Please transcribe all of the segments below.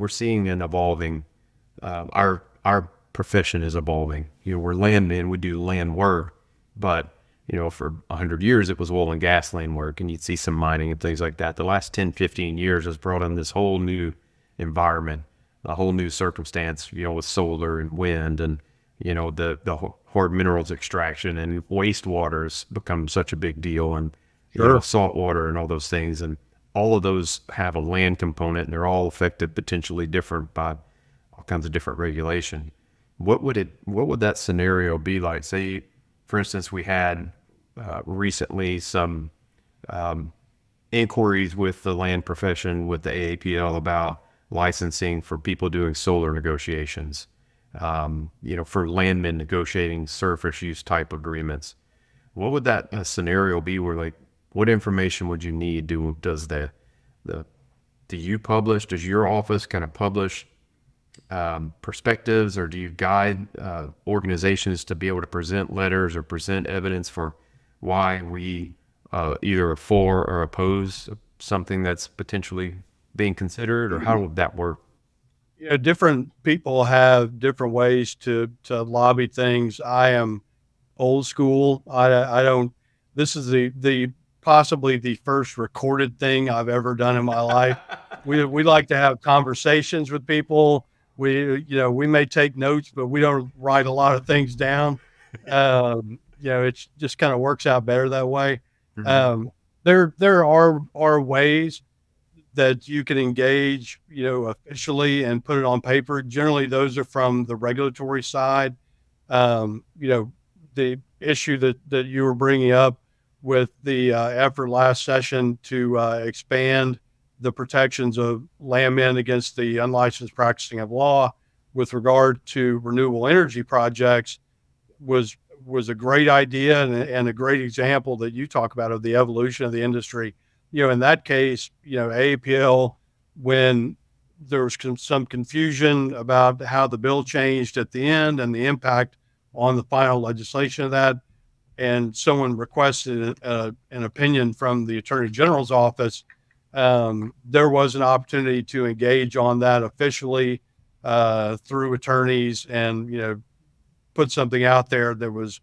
we're seeing an evolving, our profession is evolving. We're landmen, we do land work, but for 100 years it was oil and gas land work, and you'd see some mining and things like that. The last 10, 15 years has brought in this whole new environment, a whole new circumstance, with solar and wind and, the hard minerals extraction, and wastewater has become such a big deal, and, Sure. salt water and all those things. And all of those have a land component, and they're all affected potentially different by all kinds of different regulation. What would that scenario be like? Say, for instance, we had recently some inquiries with the land profession, with the AAPL, about licensing for people doing solar negotiations, for landmen negotiating surface use type agreements. What would that scenario be where, like, what information would you need? The do you publish? Does your office kind of publish perspectives, or do you guide organizations to be able to present letters or present evidence for why we either for or oppose something that's potentially being considered, or how would that work? Different people have different ways to lobby things. I am old school. I don't. This is the possibly the first recorded thing I've ever done in my life. We like to have conversations with people. We may take notes, but we don't write a lot of things down. It's just kind of works out better that way. Mm-hmm. There are ways that you can engage, officially and put it on paper. Generally, those are from the regulatory side. The issue that you were bringing up with the effort last session to expand the protections of landmen against the unlicensed practicing of law with regard to renewable energy projects was a great idea, and a great example that you talk about of the evolution of the industry. In that case, AAPL, when there was some confusion about how the bill changed at the end and the impact on the final legislation of that, and someone requested an opinion from the Attorney General's office, there was an opportunity to engage on that officially through attorneys, and put something out there that was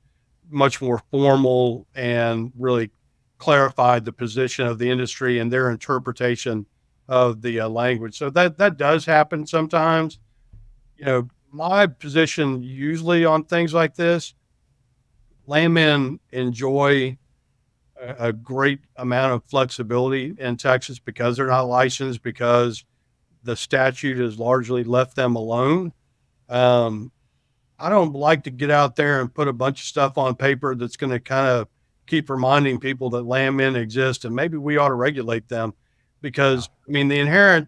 much more formal and really clarified the position of the industry and their interpretation of the language. So that does happen sometimes. My position usually on things like this, landmen enjoy a great amount of flexibility in Texas because they're not licensed, because the statute has largely left them alone. Um, I don't like to get out there and put a bunch of stuff on paper that's going to kind of keep reminding people that landmen exist and maybe we ought to regulate them, Yeah. because I mean the inherent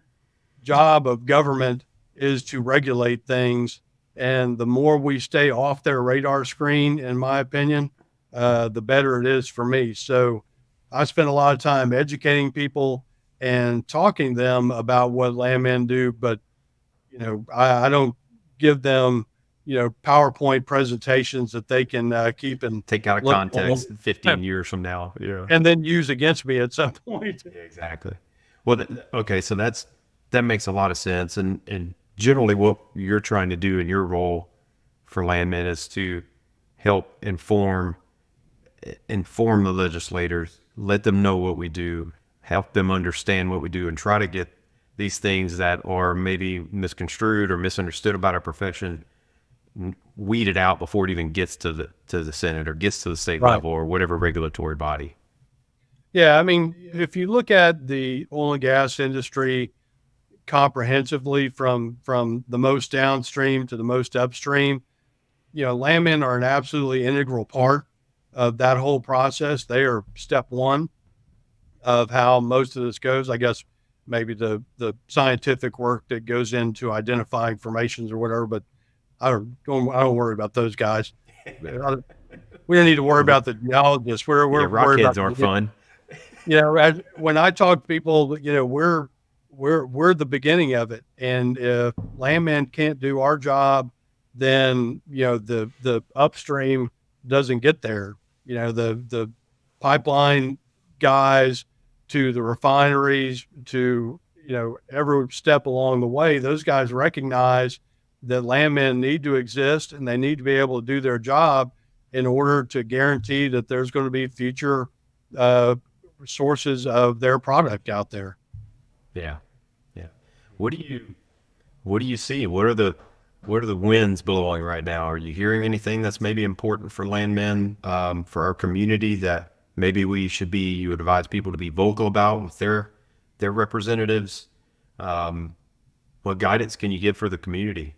job of government is to regulate things, and the more we stay off their radar screen, in my opinion, the better it is for me. So I spend a lot of time educating people and talking to them about what landmen do, but I don't give them PowerPoint presentations that they can keep and Take out of look context 15 years from now. Yeah. and then use against me at some point. Yeah, exactly. Well, okay, so that makes a lot of sense, and generally, what you're trying to do in your role for landmen is to help inform the legislators, let them know what we do, help them understand what we do, and try to get these things that are maybe misconstrued or misunderstood about our profession weeded out before it even gets to the Senate or gets to the state Right. level or whatever regulatory body. Yeah. I mean, if you look at the oil and gas industry comprehensively from the most downstream to the most upstream, landmen are an absolutely integral part of that whole process. They are step one of how most of this goes. I guess maybe the scientific work that goes into identifying formations or whatever, but I don't worry about those guys. We don't need to worry about the geologists. We're Yeah, worried about rockheads aren't fun. when I talk to people, we're the beginning of it, and if landmen can't do our job, then the upstream doesn't get there. The pipeline guys to the refineries to every step along the way, those guys recognize that landmen need to exist and they need to be able to do their job in order to guarantee that there's going to be future uh, sources of their product out there. Yeah. Yeah. What do you see? What are the winds blowing right now? Are you hearing anything that's maybe important for landmen, for our community that maybe you would advise people to be vocal about with their representatives? Um, what guidance can you give for the community?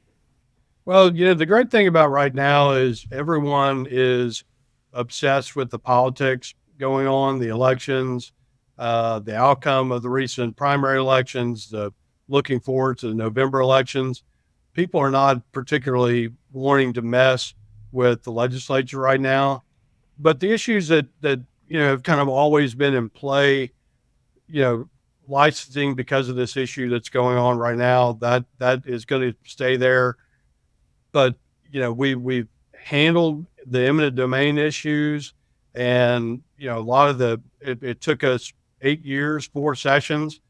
Well, the great thing about right now is everyone is obsessed with the politics going on, the elections, the outcome of the recent primary elections, the looking forward to the November elections. People are not particularly wanting to mess with the legislature right now, but the issues that have kind of always been in play, you know, licensing because of this issue that's going on right now, that is going to stay there. But we've handled the eminent domain issues, and a lot of it took us 8 years, 4 sessions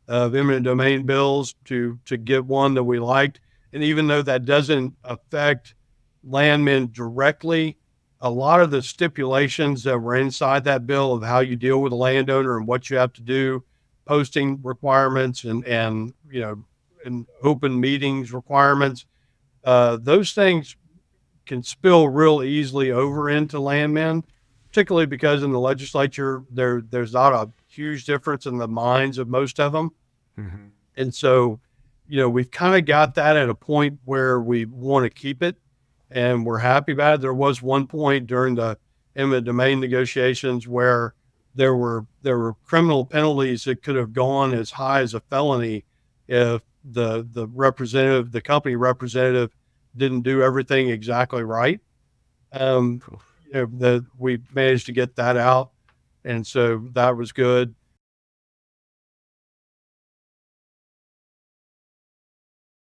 of eminent domain bills to get one that we liked. And even though that doesn't affect landmen directly, a lot of the stipulations that were inside that bill of how you deal with a landowner and what you have to do, posting requirements and open meetings requirements, those things can spill real easily over into landmen, particularly because in the legislature there's not a huge difference in the minds of most of them. Mm-hmm. And so, we've kind of got that at a point where we want to keep it and we're happy about it. There was one point during the eminent domain negotiations where there were criminal penalties that could have gone as high as a felony if the company representative didn't do everything exactly right. Um, we managed to get that out, and so that was good.